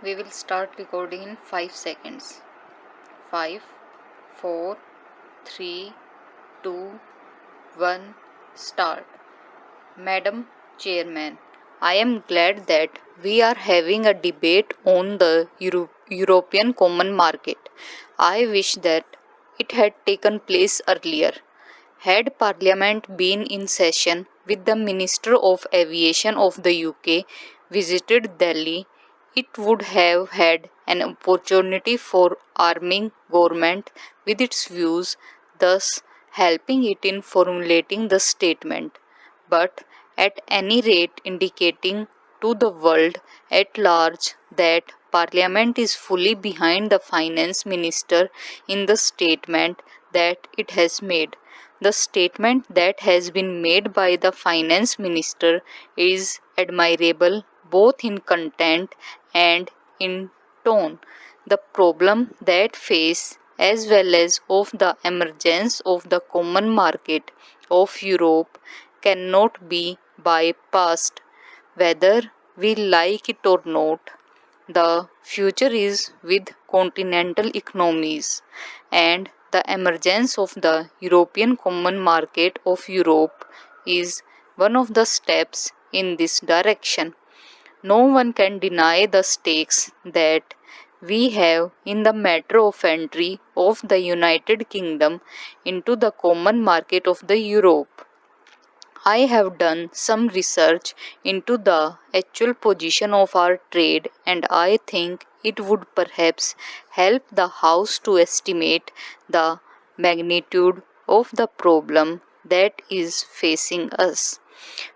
We will start recording in 5 seconds. 5, 4, 3, 2, 1, start. Madam Chairman, I am glad that we are having a debate on the European Common Market. I wish that it had taken place earlier. Had Parliament been in session with the Minister of Aviation of the UK visited Delhi, it would have had an opportunity for arming government with its views, thus helping it in formulating the statement, but at any rate indicating to the world at large that Parliament is fully behind the Finance Minister in the statement that it has made. The statement that has been made by the Finance Minister is admirable both in content and in tone. The problem that face as well as of the emergence of the common market of Europe cannot be bypassed. Whether we like it or not, the future is with continental economies, and the emergence of the European Common Market of Europe is one of the steps in this direction. No one can deny the stakes that we have in the matter of entry of the United Kingdom into the common market of the Europe. I have done some research into the actual position of our trade, and I think it would perhaps help the House to estimate the magnitude of the problem that is facing us.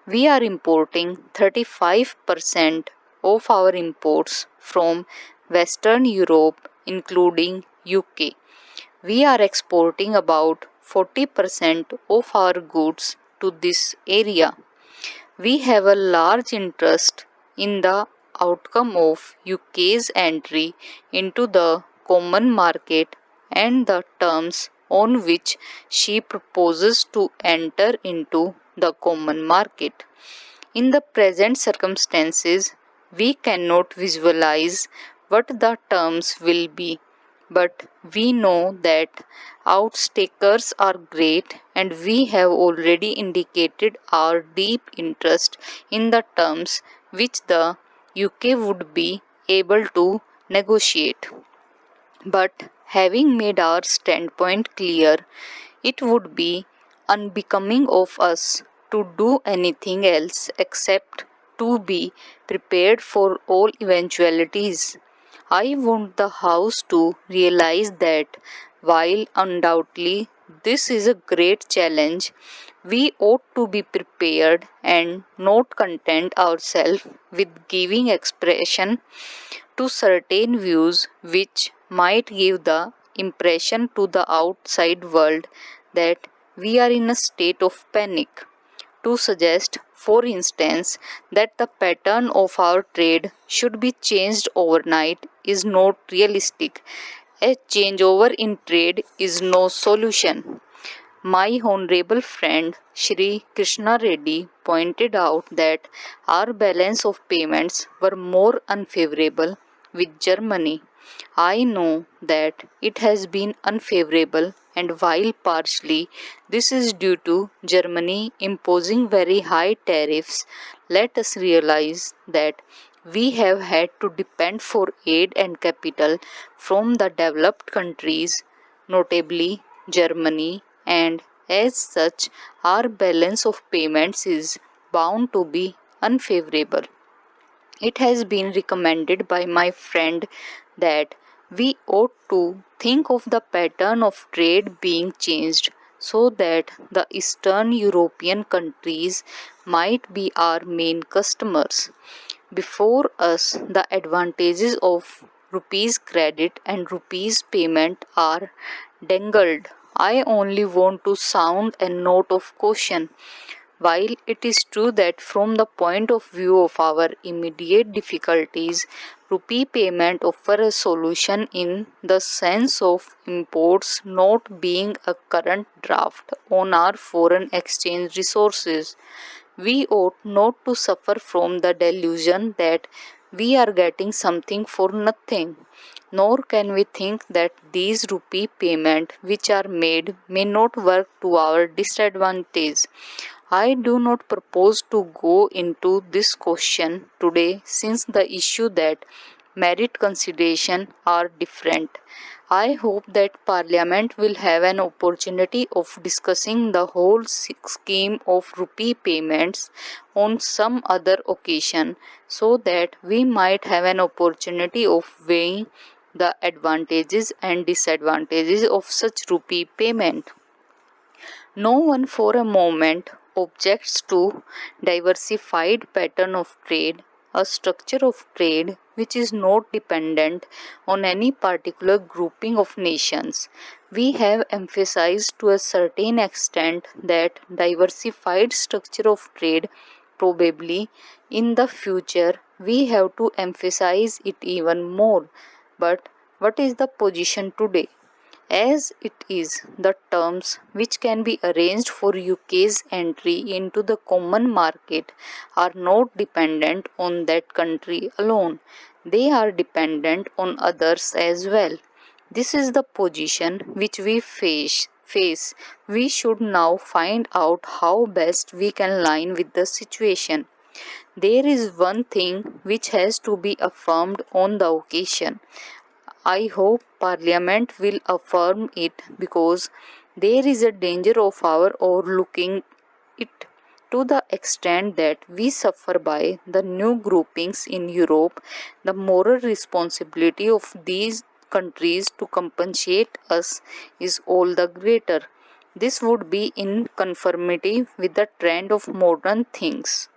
We are importing 35% of our imports from Western Europe, including UK. We are exporting about 40% of our goods to this area. We have a large interest in the outcome of UK's entry into the common market and the terms on which she proposes to enter into the common market. In the present circumstances, we cannot visualize what the terms will be, but we know that outstakers are great, and we have already indicated our deep interest in the terms which the UK would be able to negotiate. But having made our standpoint clear, it would be unbecoming of us to do anything else except to be prepared for all eventualities. I want the House to realize that while undoubtedly this is a great challenge, we ought to be prepared and not content ourselves with giving expression to certain views which might give the impression to the outside world that we are in a state of panic. To suggest, for instance, that the pattern of our trade should be changed overnight is not realistic. A changeover in trade is no solution. My honorable friend Shri Krishna Reddy pointed out that our balance of payments were more unfavorable with Germany. I know that it has been unfavorable, and while partially this is due to Germany imposing very high tariffs, let us realize that we have had to depend for aid and capital from the developed countries, notably Germany, and as such, our balance of payments is bound to be unfavorable. It has been recommended by my friend that we ought to think of the pattern of trade being changed so that the Eastern European countries might be our main customers. Before us, the advantages of rupees credit and rupees payment are dangled. I only want to sound a note of caution. While it is true that from the point of view of our immediate difficulties, rupee payment offer a solution in the sense of imports not being a current draft on our foreign exchange resources, we ought not to suffer from the delusion that we are getting something for nothing. Nor can we think that these rupee payment which are made may not work to our disadvantage. I do not propose to go into this question today since the issue that merit consideration are different. I hope that Parliament will have an opportunity of discussing the whole scheme of rupee payments on some other occasion so that we might have an opportunity of weighing the advantages and disadvantages of such rupee payment. No one for a moment objects to diversified pattern of trade, a structure of trade which is not dependent on any particular grouping of nations. We have emphasized to a certain extent that diversified structure of trade. Probably in the future we have to emphasize it even more. But what is the position today? As it is, the terms which can be arranged for UK's entry into the common market are not dependent on that country alone. They are dependent on others as well. This is the position which we face. We should now find out how best we can align with the situation. There is one thing which has to be affirmed on the occasion. I hope Parliament will affirm it because there is a danger of our overlooking it to the extent that we suffer by the new groupings in Europe. The moral responsibility of these countries to compensate us is all the greater. This would be in conformity with the trend of modern things.